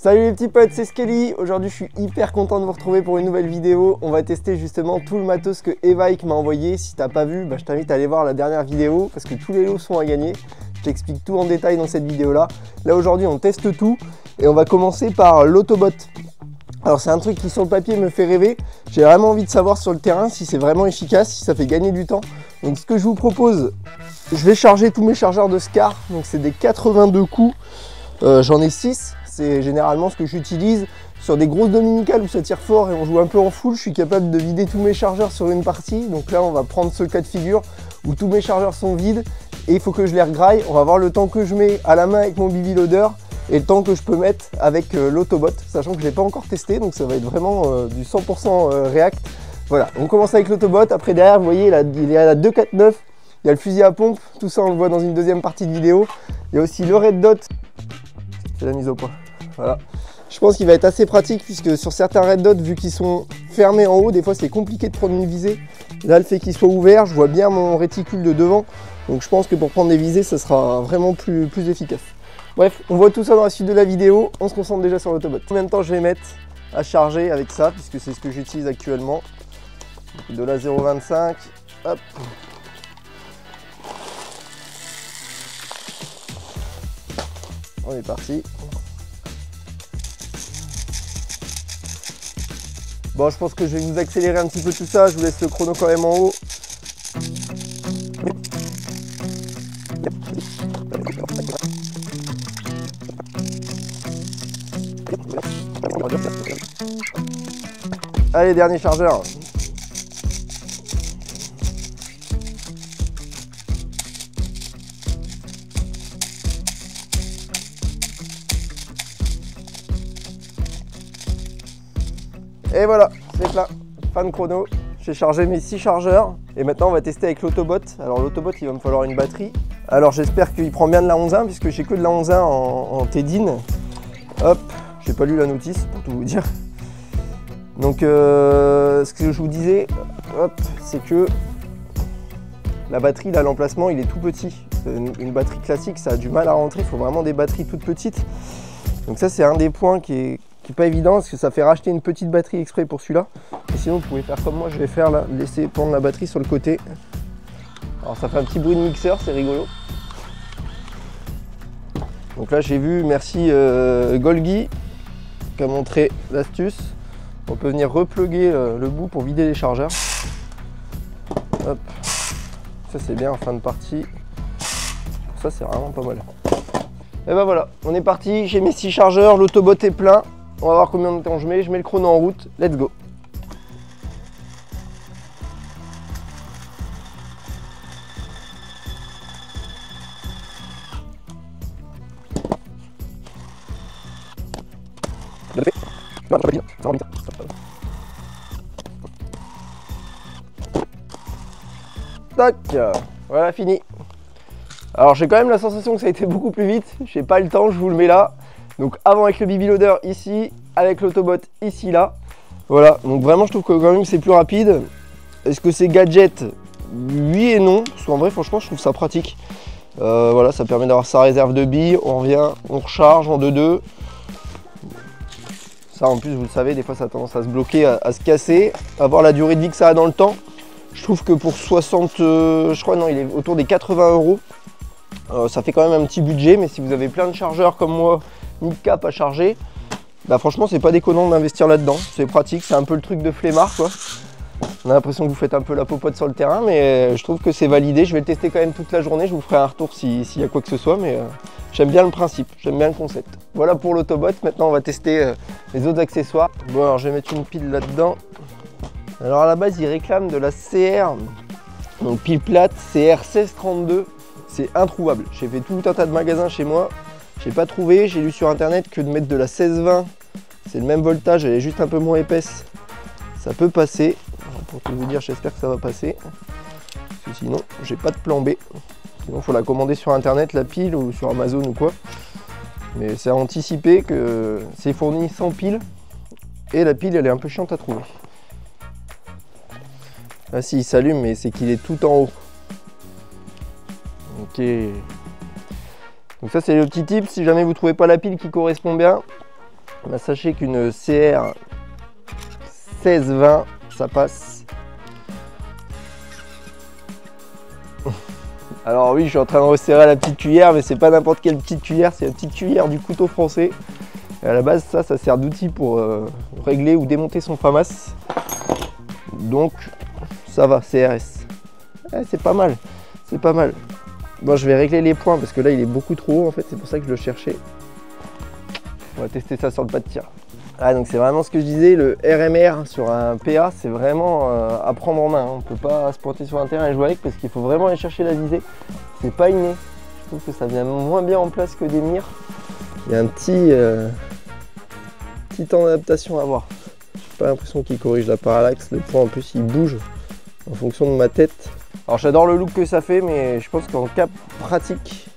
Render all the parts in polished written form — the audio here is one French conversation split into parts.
Salut les petits potes, c'est Skelly. Aujourd'hui je suis hyper content de vous retrouver pour une nouvelle vidéo. On va tester justement tout le matos que Evike m'a envoyé. Si t'as pas vu, je t'invite à aller voir la dernière vidéo parce que tous les lots sont à gagner. Je t'explique tout en détail dans cette vidéo là. Là aujourd'hui on teste tout et on va commencer par l'Autobot. Alors c'est un truc qui sur le papier me fait rêver. J'ai vraiment envie de savoir sur le terrain si c'est vraiment efficace, si ça fait gagner du temps. Donc ce que je vous propose, je vais charger tous mes chargeurs de Scar. Donc c'est des 82 coups. J'en ai 6. C'est généralement ce que j'utilise sur des grosses dominicales où ça tire fort et on joue un peu en full. Je suis capable de vider tous mes chargeurs sur une partie. Donc là, on va prendre ce cas de figure où tous mes chargeurs sont vides et il faut que je les regraille. On va voir le temps que je mets à la main avec mon BB Loader et le temps que je peux mettre avec l'Autobot, sachant que je ne l'ai pas encore testé. Donc ça va être vraiment du 100% React. Voilà, on commence avec l'Autobot. Après, derrière, vous voyez, il y a la 249. Il y a le fusil à pompe. Tout ça, on le voit dans une deuxième partie de vidéo. Il y a aussi le Red Dot. C'est la mise au point. Voilà. Je pense qu'il va être assez pratique puisque sur certains Red Dot, vu qu'ils sont fermés en haut, des fois c'est compliqué de prendre une visée. Là, le fait qu'il soit ouvert, je vois bien mon réticule de devant. Donc je pense que pour prendre des visées, ça sera vraiment plus efficace. Bref, on voit tout ça dans la suite de la vidéo. On se concentre déjà sur l'Autobot. Combien de temps je vais mettre à charger avec ça, puisque c'est ce que j'utilise actuellement. De la 0,25. Hop. On est parti. Bon, je pense que je vais vous accélérer un petit peu tout ça. Je vous laisse le chrono quand même en haut. Allez, dernier chargeur. Et voilà, c'est plein. Fin de chrono. J'ai chargé mes 6 chargeurs. Et maintenant, on va tester avec l'Autobot. Alors, l'Autobot, il va me falloir une batterie. Alors, j'espère qu'il prend bien de la 11.1 puisque j'ai que de la 11.1 en TEDIN. Hop, j'ai pas lu la notice pour tout vous dire. Donc, ce que je vous disais, hop, c'est que la batterie, là, l'emplacement, il est tout petit. Une batterie classique, ça a du mal à rentrer. Il faut vraiment des batteries toutes petites. Donc ça, c'est un des points qui est pas évident parce que ça fait racheter une petite batterie exprès pour celui-là. Et sinon, vous pouvez faire comme moi, je vais faire là, laisser pendre la batterie sur le côté. Alors ça fait un petit bruit de mixeur, c'est rigolo. Donc là, j'ai vu, merci Golgi qui a montré l'astuce. On peut venir repluguer le bout pour vider les chargeurs. Hop. Ça c'est bien en fin de partie. Ça c'est vraiment pas mal. Et ben voilà, on est parti, j'ai mes 6 chargeurs, l'Autobot est plein. On va voir combien de temps je mets le chrono en route, let's go. Tac, voilà fini. Alors j'ai quand même la sensation que ça a été beaucoup plus vite, j'ai pas le temps, je vous le mets là. Donc avant avec le BB Loader ici, avec l'Autobot ici là. Voilà, donc vraiment je trouve que quand même c'est plus rapide. Est-ce que c'est gadget? Oui et non, parce qu'en vrai franchement je trouve ça pratique. Voilà, ça permet d'avoir sa réserve de billes, on revient, on recharge en 2-2. Ça en plus vous le savez, des fois ça a tendance à se bloquer, à se casser, à voir la durée de vie que ça a dans le temps. Je trouve que pour 60, je crois non, il est autour des 80 €. Ça fait quand même un petit budget, mais si vous avez plein de chargeurs comme moi, mid-cap à charger, bah franchement c'est pas déconnant d'investir là-dedans, c'est pratique, c'est un peu le truc de flemmard quoi. On a l'impression que vous faites un peu la popote sur le terrain, mais je trouve que c'est validé. Je vais le tester quand même toute la journée, je vous ferai un retour s'il y a quoi que ce soit, mais j'aime bien le principe, j'aime bien le concept. Voilà pour l'Autobot, maintenant on va tester les autres accessoires. Bon alors je vais mettre une pile là-dedans. Alors à la base il réclame de la CR, donc pile plate CR 1632, c'est introuvable. J'ai fait tout un tas de magasins chez moi. J'ai pas trouvé, j'ai lu sur internet que de mettre de la 1620, c'est le même voltage, elle est juste un peu moins épaisse, ça peut passer. Alors, pour tout vous dire, j'espère que ça va passer, parce que sinon j'ai pas de plan B. Sinon il faut la commander sur internet, la pile, ou sur Amazon ou quoi. Mais c'est à anticiper que c'est fourni sans pile, et la pile elle est un peu chiante à trouver. Ah si, il s'allume, mais c'est qu'il est tout en haut. Ok. Donc ça c'est le petit tip, si jamais vous ne trouvez pas la pile qui correspond bien, Bah, sachez qu'une CR 16-20, ça passe. Alors oui, je suis en train de resserrer à la petite cuillère, mais c'est pas n'importe quelle petite cuillère, c'est la petite cuillère du couteau français. Et à la base, ça sert d'outil pour régler ou démonter son FAMAS. Donc, ça va, CRS. Ouais, c'est pas mal, c'est pas mal. Bon, je vais régler les points parce que là, il est beaucoup trop haut en fait, c'est pour ça que je le cherchais. On va tester ça sur le pas de tir. Ah, donc c'est vraiment ce que je disais, le RMR sur un PA, c'est vraiment à prendre en main. On ne peut pas se pointer sur un terrain et jouer avec parce qu'il faut vraiment aller chercher la visée. C'est pas inné. Je trouve que ça vient moins bien en place que des mires. Il y a un petit temps d'adaptation à avoir. J'ai pas l'impression qu'il corrige la parallaxe. Le point en plus il bouge en fonction de ma tête. Alors j'adore le look que ça fait, mais je pense qu'en cas pratique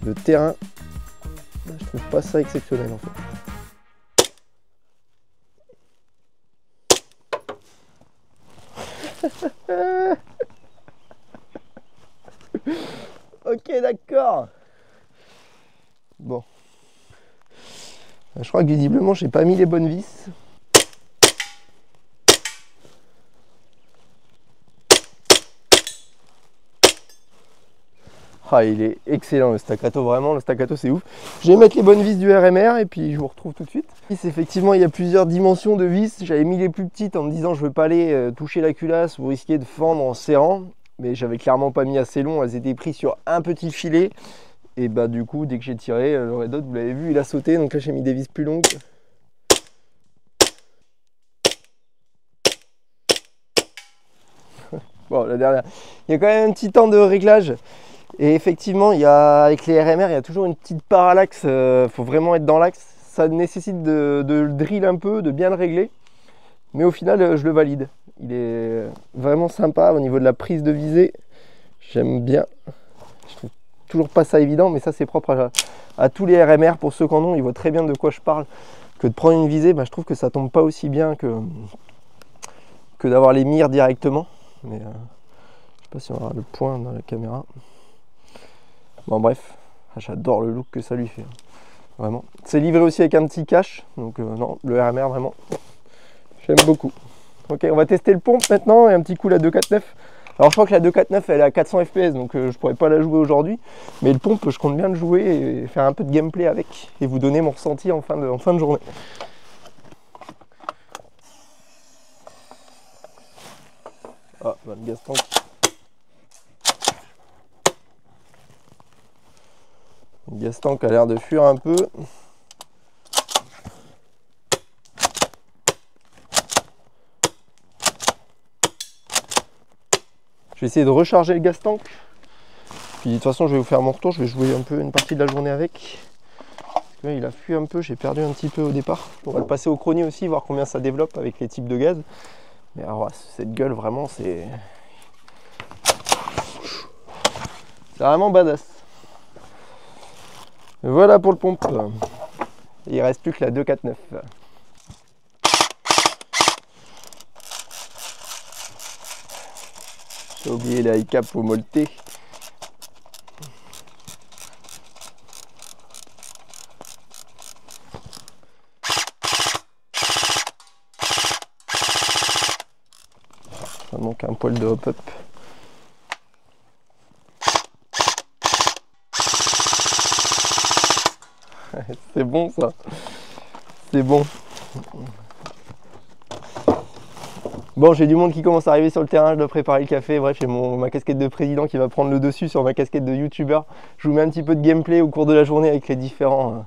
de terrain, je trouve pas ça exceptionnel en fait. Ok, d'accord. Bon. Je crois que visiblement, j'ai pas mis les bonnes vis. Ah, il est excellent le staccato, vraiment, le staccato c'est ouf. Je vais mettre les bonnes vis du RMR et puis je vous retrouve tout de suite. Effectivement, il y a plusieurs dimensions de vis. J'avais mis les plus petites en me disant je veux pas aller toucher la culasse ou risquer de fendre en serrant. Mais j'avais clairement pas mis assez long, elles étaient prises sur un petit filet. Et bah du coup, dès que j'ai tiré, le Red Dot, vous l'avez vu, il a sauté. Donc là, j'ai mis des vis plus longues. Bon, la dernière. Il y a quand même un petit temps de réglage. Et effectivement, avec les RMR, il y a toujours une petite parallaxe. Faut vraiment être dans l'axe. Ça nécessite de le drill un peu, de bien le régler. Mais au final, je le valide. Il est vraiment sympa au niveau de la prise de visée. J'aime bien. Je trouve toujours pas ça évident, mais ça c'est propre à tous les RMR. Pour ceux qui en ont, ils voient très bien de quoi je parle. Que de prendre une visée, bah, je trouve que ça tombe pas aussi bien que d'avoir les mires directement. Mais je sais pas si on aura le point dans la caméra. Bon bref, j'adore le look que ça lui fait. Vraiment. C'est livré aussi avec un petit cache. Donc non, le RMR vraiment, j'aime beaucoup. Ok, on va tester le pompe maintenant et un petit coup la 2.4.9. Alors je crois que la 2.4.9 elle est à 400 fps donc je pourrais pas la jouer aujourd'hui. Mais le pompe je compte bien le jouer et faire un peu de gameplay avec et vous donner mon ressenti en fin de journée. Ah, bah, le gaz tank. Le gaz tank a l'air de fuir un peu. Je vais essayer de recharger le gaz tank. Puis de toute façon, je vais vous faire mon retour. Je vais jouer un peu une partie de la journée avec. Parce que là, il a fui un peu. J'ai perdu un petit peu au départ. On va le passer au chronie aussi, voir combien ça développe avec les types de gaz. Mais alors, cette gueule, vraiment, c'est vraiment badass. Voilà pour le pompe. Il reste plus que la 2.4.9. J'ai oublié la high cap au molleté. Ça manque un poil de hop-up. C'est bon ça. C'est bon. Bon, j'ai du monde qui commence à arriver sur le terrain, je dois préparer le café. Bref, j'ai ma casquette de président qui va prendre le dessus sur ma casquette de youtubeur. Je vous mets un petit peu de gameplay au cours de la journée avec les différents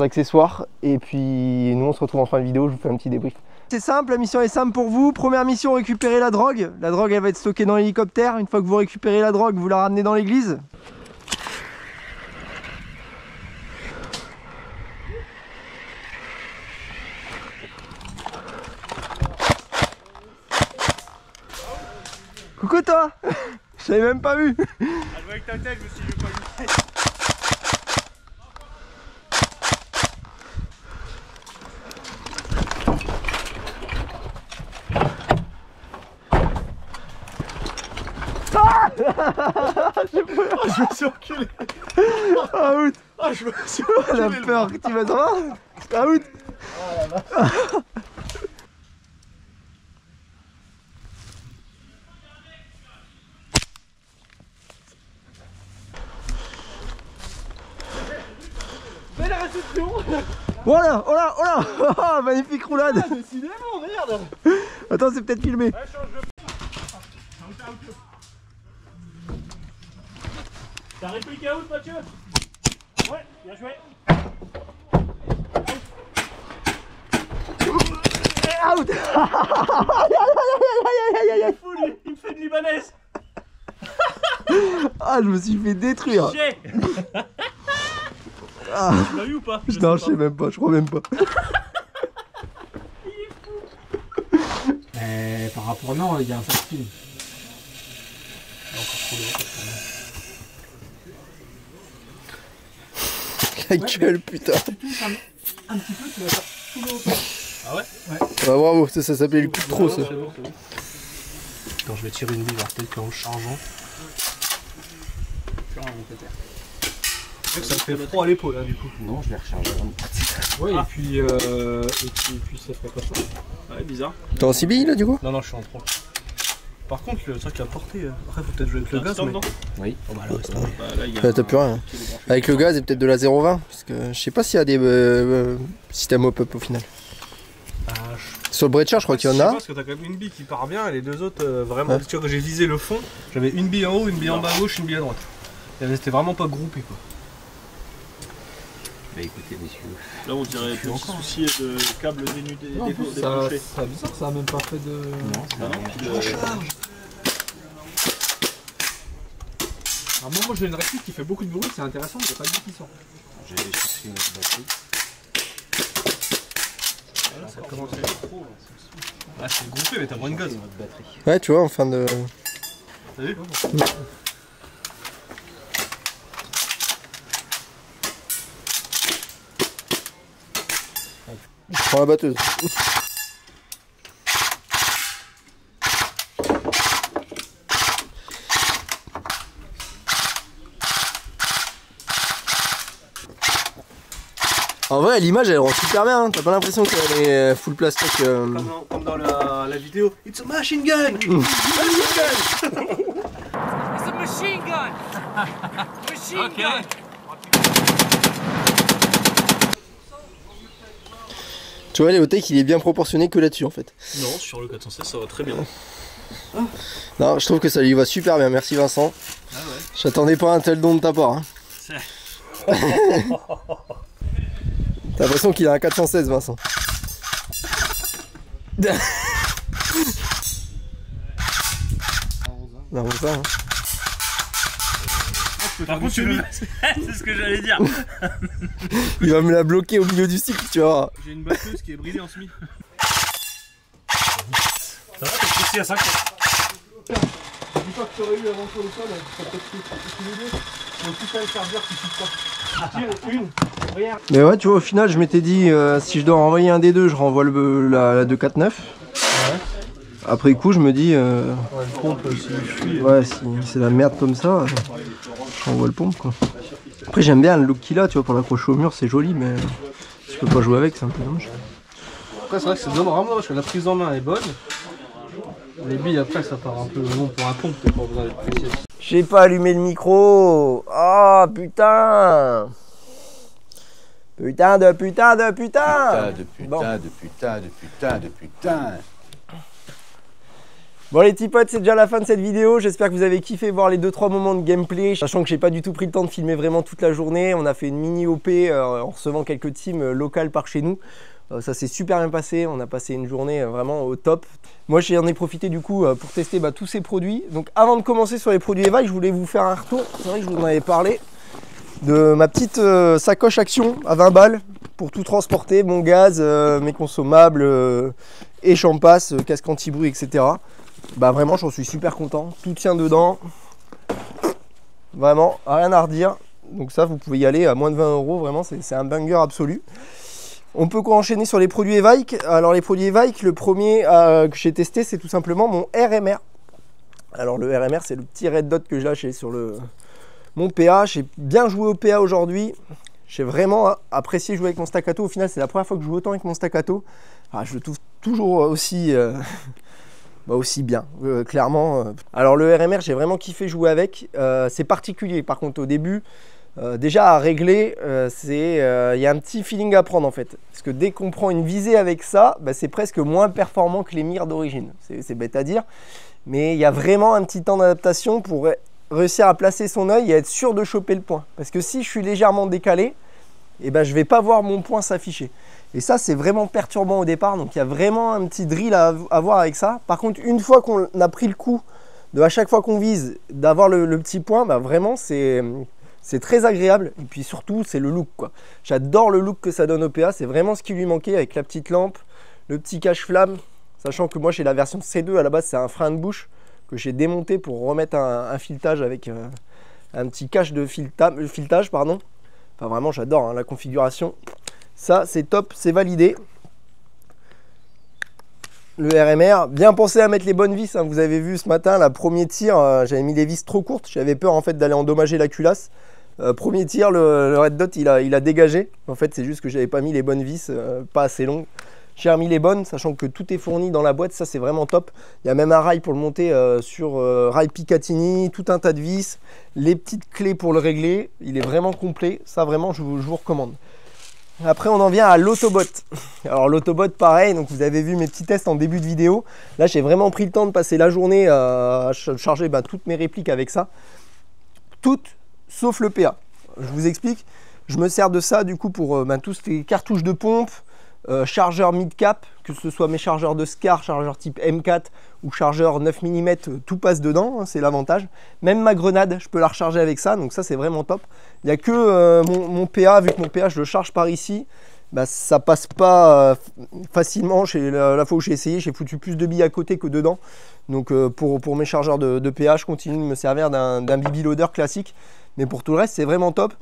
accessoires. Et puis nous on se retrouve en fin de vidéo, je vous fais un petit débrief. C'est simple, la mission est simple pour vous. Première mission, récupérer la drogue. La drogue elle va être stockée dans l'hélicoptère. Une fois que vous récupérez la drogue, vous la ramenez dans l'église. Coucou toi. Je t'avais même pas vu. Ah, je vois avec ta tête, je me suis dit, je vais pas lui. Je me suis enculé. Ah, Ah, je me suis la enculé. peur que tu vas t'en voir. Out. Belle réception. Voilà, oh là, oh là. Oh, magnifique roulade. Ah, décidément, merde. Attends, c'est peut-être filmé. Ouais, change de... T'as répliqué out, Mathieu? Ouais, bien joué. Out. Il me fait de libanaise. Ah, je me suis fait détruire. Chier. Ah. Tu l'as eu ou pas? Non, je sais même pas, je crois même pas. Par rapport, non, il y a un facile. La gueule, putain. Un petit peu, tu vas faire tout le haut. Ah ouais? Ah, bravo, ça s'appelait le coup de trop, ça. Attends, je vais tirer une bille, voir peut-être qu'en chargeant. Ça me fait froid à l'épaule, hein, du coup. Non, je vais recharger vraiment. Ouais, et puis ça ferait pas ça. Ouais, bizarre. T'es en CBI là, du coup? Non, non, je suis en 3. Par contre, le truc à porter, après, faut peut-être jouer avec le gaz, mais... Non Oui. Oh, bah là, là, il y a T'as plus rien. Avec le gaz et peut-être de la 0,20. Parce que je sais pas s'il y a des systèmes hop-up au final. Sur le breacher, je crois qu'il y en a. Parce que t'as quand même une bille qui part bien et les deux autres, vraiment. Tu vois, quand j'ai visé le fond, j'avais une bille en haut, une bille en bas à gauche, une bille à droite. C'était vraiment pas groupé, quoi. Bah écoutez, messieurs. Là, on dirait plus encore souci de câble dénudé, Non, en plus, débranché. c'est bizarre, ça a même pas fait de. Non, Ah non, puis Alors, moi j'ai une réplique qui fait beaucoup de bruit, c'est intéressant, mais il n'y a pas de bruit qui sort. J'ai cherché notre batterie. Là, ça commence à être trop. Ah, c'est groupé, mais t'as moins de gaz. Notre batterie. Ouais, tu vois, en fin de. T'as vu? Je prends la batteuse. En vrai, l'image elle rend super bien, hein. T'as pas l'impression qu'elle est full plastique. Comme dans la vidéo. It's a machine gun! Machine gun! It's a machine gun! Machine gun! Tu vois, Léotech il est bien proportionné que là-dessus en fait. Non, sur le 416 ça va très bien. Non, je trouve que ça lui va super bien, merci Vincent. Ah ouais. J'attendais pas un tel don de ta part. Hein. T'as l'impression qu'il a un 416 Vincent. Non, ça, hein. Par contre, c'est ce que j'allais dire. Il va me la bloquer au milieu du cycle, tu vois. J'ai une batteuse qui est brisée en semi. Ça va, t'es précis à 50. Je dis pas que tu aurais eu avant sur le sol, ça peut être tous les deux. Mais au final, le chargeur qui suffit pas. Tire une. Mais ouais, tu vois, au final, je m'étais dit, si je dois renvoyer un des deux, je renvoie la 249. Ouais. Après coup, je me dis, ouais, si c'est la merde comme ça, je renvoie le pompe quoi. Après, j'aime bien le look qu'il a, tu vois, pour l'accrocher au mur, c'est joli, mais je peux pas jouer avec, c'est un peu dommage. Après, c'est vrai que c'est vraiment dommage que la prise en main est bonne. Les billes, après, ça part un peu long pour un pompe, t'as pas besoin d'être précis. J'ai pas allumé le micro. Ah, putain. Putain de putain de putain. Putain. Bon les petits potes, c'est déjà la fin de cette vidéo. J'espère que vous avez kiffé voir les 2-3 moments de gameplay. Sachant que j'ai pas du tout pris le temps de filmer vraiment toute la journée. On a fait une mini OP en recevant quelques teams locales par chez nous. Ça s'est super bien passé. On a passé une journée vraiment au top. Moi j'en ai profité du coup pour tester tous ces produits. Donc avant de commencer sur les produits Evike, je voulais vous faire un retour. C'est vrai que je vous en avais parlé. De ma petite sacoche Action à 20 balles pour tout transporter, mon gaz, mes consommables et j'en passe, casque anti-bruit, etc. Bah vraiment, j'en suis super content. Tout tient dedans. Vraiment, rien à redire. Donc ça, vous pouvez y aller à moins de 20 €. Vraiment, c'est un banger absolu. On peut enchaîner sur les produits Evike. Alors les produits Evike, le premier que j'ai testé, c'est tout simplement mon RMR. Alors le RMR, c'est le petit red dot que j'ai lâché sur mon PA. J'ai bien joué au PA aujourd'hui. J'ai vraiment apprécié jouer avec mon staccato. Au final, c'est la première fois que je joue autant avec mon staccato. Ah, je le trouve toujours aussi, aussi bien, clairement. Alors le RMR, j'ai vraiment kiffé jouer avec. C'est particulier par contre au début. Déjà à régler, il y a un petit feeling à prendre en fait. Parce que dès qu'on prend une visée avec ça, bah, c'est presque moins performant que les mires d'origine. C'est bête à dire. Mais il y a vraiment un petit temps d'adaptation pour réussir à placer son œil et être sûr de choper le point. Parce que si je suis légèrement décalé, eh ben, je ne vais pas voir mon point s'afficher. Et ça, c'est vraiment perturbant au départ. Donc, il y a vraiment un petit drill à avoir avec ça. Par contre, une fois qu'on a pris le coup de à chaque fois qu'on vise, d'avoir le petit point, bah, vraiment, c'est très agréable. Et puis surtout, c'est le look, quoi. J'adore le look que ça donne au PA. C'est vraiment ce qui lui manquait avec la petite lampe, le petit cache-flamme. Sachant que moi, j'ai la version C2. À la base, c'est un frein de bouche que j'ai démonté pour remettre un filetage avec un petit cache de filetage, pardon. Enfin, vraiment, j'adore hein, la configuration. Ça, c'est top, c'est validé. Le RMR, bien pensé à mettre les bonnes vis. Hein. Vous avez vu ce matin, la premier tir, j'avais mis les vis trop courtes. J'avais peur en fait d'aller endommager la culasse. Premier tir, le red dot, il a dégagé. En fait, c'est juste que j'avais pas mis les bonnes vis, pas assez longues. J'ai remis les bonnes, sachant que tout est fourni dans la boîte, ça c'est vraiment top. Il y a même un rail pour le monter sur rail Picatinny, tout un tas de vis, les petites clés pour le régler, il est vraiment complet, ça vraiment je vous recommande. Après on en vient à l'autobot. Alors l'autobot pareil, donc vous avez vu mes petits tests en début de vidéo. Là j'ai vraiment pris le temps de passer la journée à charger toutes mes répliques avec ça. Toutes sauf le PA. Je vous explique, je me sers de ça du coup pour tous les cartouches de pompe. Chargeur mid-cap, que ce soit mes chargeurs de SCAR, chargeur type M4 ou chargeur 9 mm, tout passe dedans, hein, c'est l'avantage. Même ma grenade, je peux la recharger avec ça, donc ça c'est vraiment top. Il n'y a que mon PA, vu que mon PA je le charge par ici, bah, ça passe pas facilement. La fois où j'ai essayé, j'ai foutu plus de billes à côté que dedans. Donc pour mes chargeurs de PA, je continue de me servir d'un BB loader classique. Mais pour tout le reste, c'est vraiment top.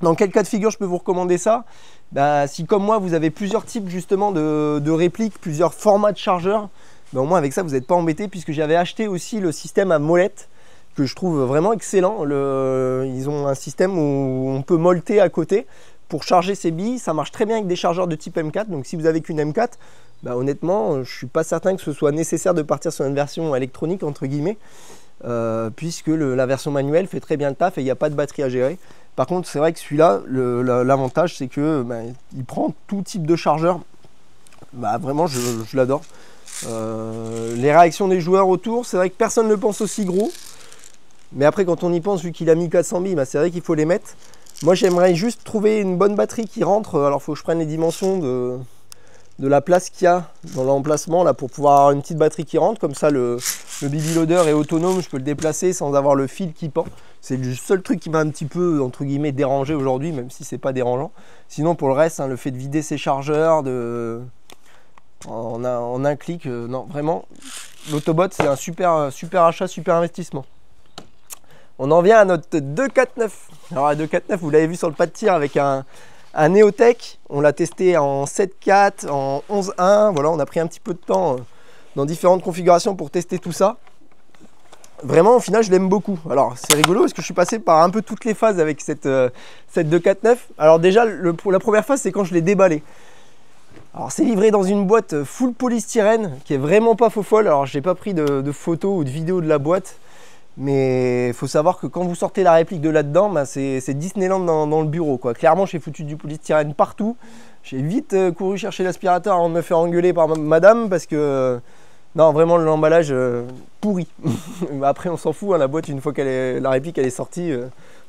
Dans quel cas de figure je peux vous recommander ça? Bah, si comme moi vous avez plusieurs types justement de répliques, plusieurs formats de chargeurs, bah, au moins avec ça vous n'êtes pas embêté, puisque j'avais acheté aussi le système à molette que je trouve vraiment excellent. Ils ont un système où on peut molleter à côté pour charger ses billes. Ça marche très bien avec des chargeurs de type M4. Donc si vous avez qu'une M4, bah, honnêtement je ne suis pas certain que ce soit nécessaire de partir sur une version électronique entre guillemets, puisque la version manuelle fait très bien le taf et il n'y a pas de batterie à gérer. Par contre, c'est vrai que celui-là, l'avantage, c'est que il prend tout type de chargeur. Bah, vraiment, je l'adore. Les réactions des joueurs autour, c'est vrai que personne ne pense aussi gros. Mais après, quand on y pense, vu qu'il a mis 400 billes, bah, c'est vrai qu'il faut les mettre. Moi, j'aimerais juste trouver une bonne batterie qui rentre. Alors, il faut que je prenne les dimensions de la place qu'il y a dans l'emplacement là pour pouvoir avoir une petite batterie qui rentre. Comme ça, le BB loader est autonome, je peux le déplacer sans avoir le fil qui pend. C'est le seul truc qui m'a un petit peu, entre guillemets, dérangé aujourd'hui, même si c'est pas dérangeant. Sinon, pour le reste, hein, le fait de vider ses chargeurs en un clic, non, vraiment, l'autobot, c'est un super achat, super investissement. On en vient à notre 249. Alors, la 249, vous l'avez vu sur le pas de tir avec un Neotech. On l'a testé en 7.4, en 11.1. Voilà, on a pris un petit peu de temps dans différentes configurations pour tester tout ça. Vraiment, au final, je l'aime beaucoup. Alors, c'est rigolo parce que je suis passé par un peu toutes les phases avec cette 249. Alors déjà, la première phase, c'est quand je l'ai déballé. Alors, c'est livré dans une boîte full polystyrène qui est vraiment pas faux folle. Alors, j'ai pas pris de photos ou de vidéos de la boîte. Mais il faut savoir que quand vous sortez la réplique de là-dedans, bah, c'est Disneyland dans le bureau, quoi. Clairement, j'ai foutu du polystyrène partout. J'ai vite couru chercher l'aspirateur avant de me faire engueuler par madame parce que... non, vraiment l'emballage pourri. Après, on s'en fout, hein, la boîte, une fois la réplique elle est sortie,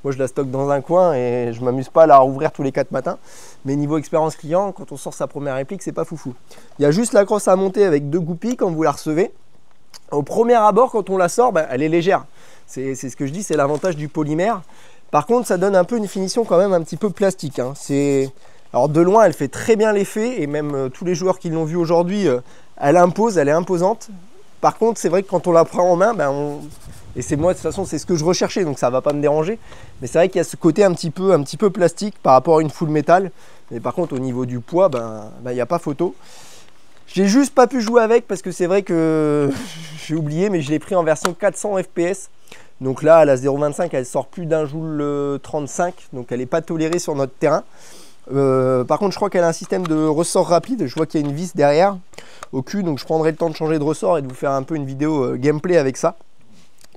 moi je la stocke dans un coin et je m'amuse pas à la rouvrir tous les 4 matins. Mais niveau expérience client, quand on sort sa première réplique, c'est pas foufou. Il y a juste la crosse à monter avec 2 goupilles quand vous la recevez. Au premier abord, quand on la sort, bah, elle est légère. C'est ce que je dis, c'est l'avantage du polymère. Par contre, ça donne un peu une finition quand même un petit peu plastique. Hein. Alors de loin, elle fait très bien l'effet et même tous les joueurs qui l'ont vu aujourd'hui, elle impose, elle est imposante. Par contre, c'est vrai que quand on la prend en main, et c'est moi de toute façon, c'est ce que je recherchais, donc ça va pas me déranger. Mais c'est vrai qu'il y a ce côté un petit peu plastique par rapport à une full métal. Mais par contre, au niveau du poids, il n'y a pas photo. J'ai juste pas pu jouer avec parce que c'est vrai que j'ai oublié, mais je l'ai pris en version 400 fps. Donc là, la 0,25, elle sort plus d'un joule 35, donc elle n'est pas tolérée sur notre terrain. Par contre, je crois qu'elle a un système de ressort rapide. Je vois qu'il y a une vis derrière au cul, donc je prendrai le temps de changer de ressort et de vous faire un peu une vidéo gameplay avec ça.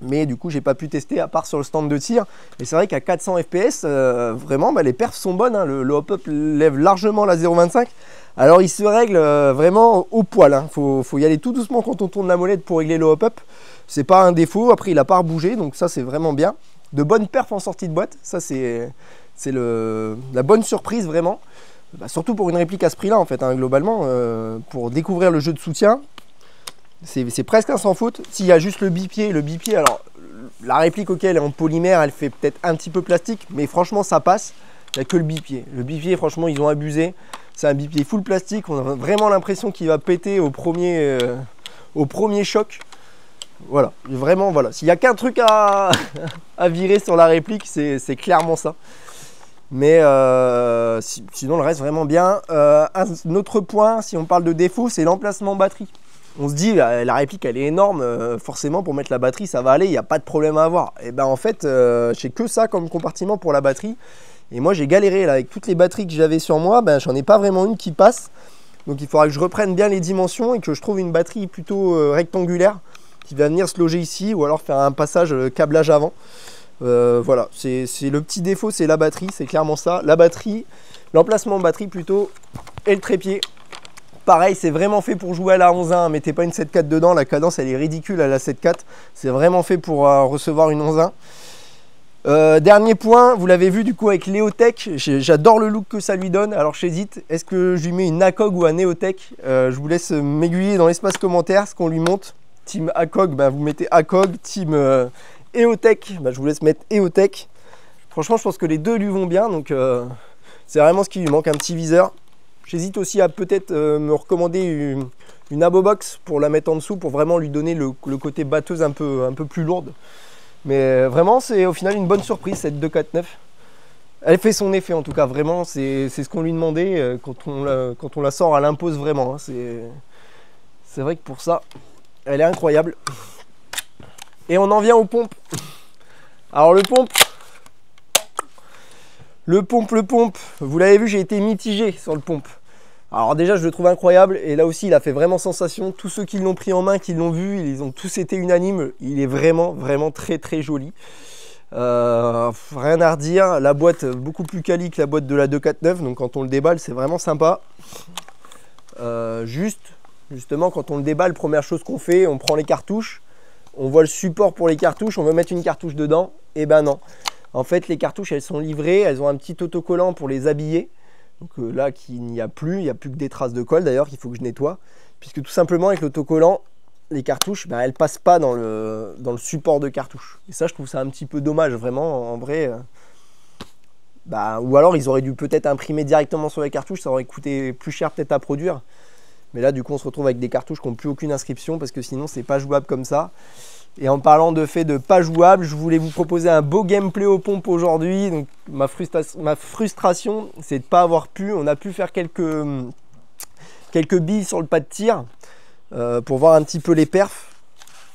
Mais du coup, j'ai pas pu tester à part sur le stand de tir. Et c'est vrai qu'à 400 fps, vraiment, les perfs sont bonnes. Hein. Le hop-up lève largement la 0,25. Alors, il se règle vraiment au poil. Hein. Faut y aller tout doucement quand on tourne la molette pour régler le hop-up. C'est pas un défaut. Après, il n'a pas rebougé, donc ça, c'est vraiment bien. De bonnes perfs en sortie de boîte. Ça, c'est la bonne surprise, vraiment. Surtout pour une réplique à ce prix-là, en fait, hein, globalement. Pour découvrir le jeu de soutien. C'est presque un sans faute. S'il y a juste le bipied, alors la réplique auquel elle est en polymère, elle fait peut-être un petit peu plastique, mais franchement ça passe. Il n'y a que le bipied. Le bipied, franchement, ils ont abusé. C'est un bipied full plastique. On a vraiment l'impression qu'il va péter au premier choc. Voilà, vraiment, voilà. S'il n'y a qu'un truc à virer sur la réplique, c'est clairement ça. Mais sinon, le reste vraiment bien. Un autre point, si on parle de défaut, c'est l'emplacement batterie. On se dit, la réplique, elle est énorme, forcément, pour mettre la batterie, ça va aller, il n'y a pas de problème à avoir. Et ben en fait, j'ai que ça comme compartiment pour la batterie. Et moi, j'ai galéré là, avec toutes les batteries que j'avais sur moi, j'en ai pas vraiment une qui passe. Donc il faudra que je reprenne bien les dimensions et que je trouve une batterie plutôt rectangulaire qui va venir se loger ici, ou alors faire un passage câblage avant. Voilà, c'est le petit défaut, c'est la batterie, c'est clairement ça. La batterie, l'emplacement batterie plutôt, et le trépied. Pareil, c'est vraiment fait pour jouer à la 11.1, mettez pas une 7.4 dedans, la cadence elle est ridicule à la 7.4, c'est vraiment fait pour recevoir une 11.1. Dernier point, vous l'avez vu du coup avec l'EOTech, j'adore le look que ça lui donne, alors j'hésite, est-ce que je lui mets une ACOG ou un EOTech? Je vous laisse m'aiguiller dans l'espace commentaire ce qu'on lui monte. Team ACOG, vous mettez ACOG, team EOTech, je vous laisse mettre EOTech. Franchement, je pense que les deux lui vont bien, donc c'est vraiment ce qui lui manque, un petit viseur. J'hésite aussi à peut-être me recommander une Abobox pour la mettre en dessous, pour vraiment lui donner le côté batteuse un peu plus lourde. Mais vraiment, c'est au final une bonne surprise cette 249. Elle fait son effet en tout cas, vraiment, c'est ce qu'on lui demandait quand on la sort, elle impose vraiment. Hein. C'est vrai que pour ça, elle est incroyable. Et on en vient aux pompes. Alors le pompe, vous l'avez vu, j'ai été mitigé sur le pompe. Alors déjà, je le trouve incroyable, et là aussi, il a fait vraiment sensation. Tous ceux qui l'ont pris en main, qui l'ont vu, ils ont tous été unanimes. Il est vraiment, vraiment très, très joli. Rien à redire. La boîte, beaucoup plus quali que la boîte de la 249, donc quand on le déballe, c'est vraiment sympa. Justement, quand on le déballe, première chose qu'on fait, on prend les cartouches. On voit le support pour les cartouches, on veut mettre une cartouche dedans. Et ben non. En fait, les cartouches, elles sont livrées, elles ont un petit autocollant pour les habiller. Donc là, il n'y a plus que des traces de colle d'ailleurs qu'il faut que je nettoie. Puisque tout simplement, avec l'autocollant, les cartouches, elles ne passent pas dans le support de cartouche. Et ça, je trouve ça un petit peu dommage, vraiment, en vrai. Ou alors, ils auraient dû peut-être imprimer directement sur les cartouches, ça aurait coûté plus cher peut-être à produire. Mais là, du coup, on se retrouve avec des cartouches qui n'ont plus aucune inscription, parce que sinon, c'est pas jouable comme ça. Et en parlant de fait de pas jouable, je voulais vous proposer un beau gameplay aux pompes aujourd'hui. Donc ma frustration, c'est de ne pas avoir pu. On a pu faire quelques billes sur le pas de tir pour voir un petit peu les perfs.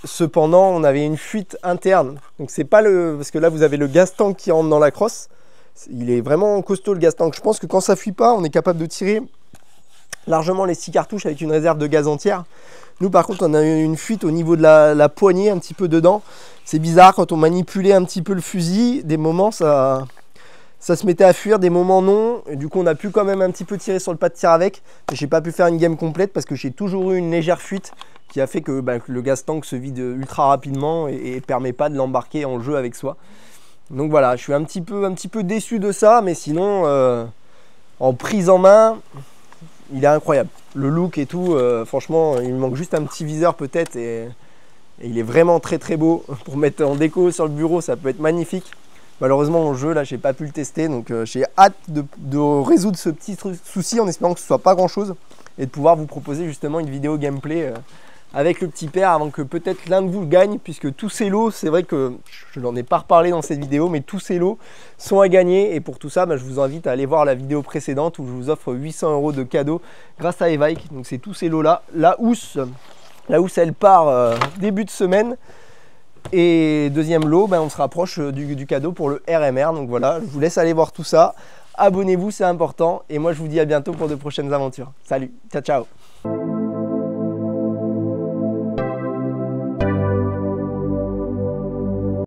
Cependant, on avait une fuite interne. Donc c'est pas parce que là vous avez le gaz tank qui rentre dans la crosse. Il est vraiment costaud le gaz tank. Je pense que quand ça fuit pas, on est capable de tirer largement les 6 cartouches avec une réserve de gaz entière. Nous par contre on a eu une fuite au niveau de la poignée un petit peu dedans. C'est bizarre, quand on manipulait un petit peu le fusil, des moments ça se mettait à fuir, des moments non. Et du coup on a pu quand même un petit peu tirer sur le pas de tir avec. Mais j'ai pas pu faire une game complète parce que j'ai toujours eu une légère fuite qui a fait que le gaz tank se vide ultra rapidement et permet pas de l'embarquer en jeu avec soi. Donc voilà, je suis un petit peu déçu de ça, mais sinon en prise en main, il est incroyable. Le look et tout, franchement, il me manque juste un petit viseur peut-être et il est vraiment très très beau. Pour mettre en déco sur le bureau, ça peut être magnifique. Malheureusement, en jeu, là, j'ai pas pu le tester, donc j'ai hâte de résoudre ce petit souci en espérant que ce soit pas grand-chose et de pouvoir vous proposer justement une vidéo gameplay avec le petit père avant que peut-être l'un de vous le gagne, puisque tous ces lots, c'est vrai que je n'en ai pas reparlé dans cette vidéo, mais tous ces lots sont à gagner. Et pour tout ça, je vous invite à aller voir la vidéo précédente où je vous offre 800 € de cadeaux grâce à Evike. Donc c'est tous ces lots-là. La housse, elle part début de semaine. Et deuxième lot, on se rapproche du cadeau pour le RMR. Donc voilà, je vous laisse aller voir tout ça. Abonnez-vous, c'est important. Et moi, je vous dis à bientôt pour de prochaines aventures. Salut, ciao, ciao.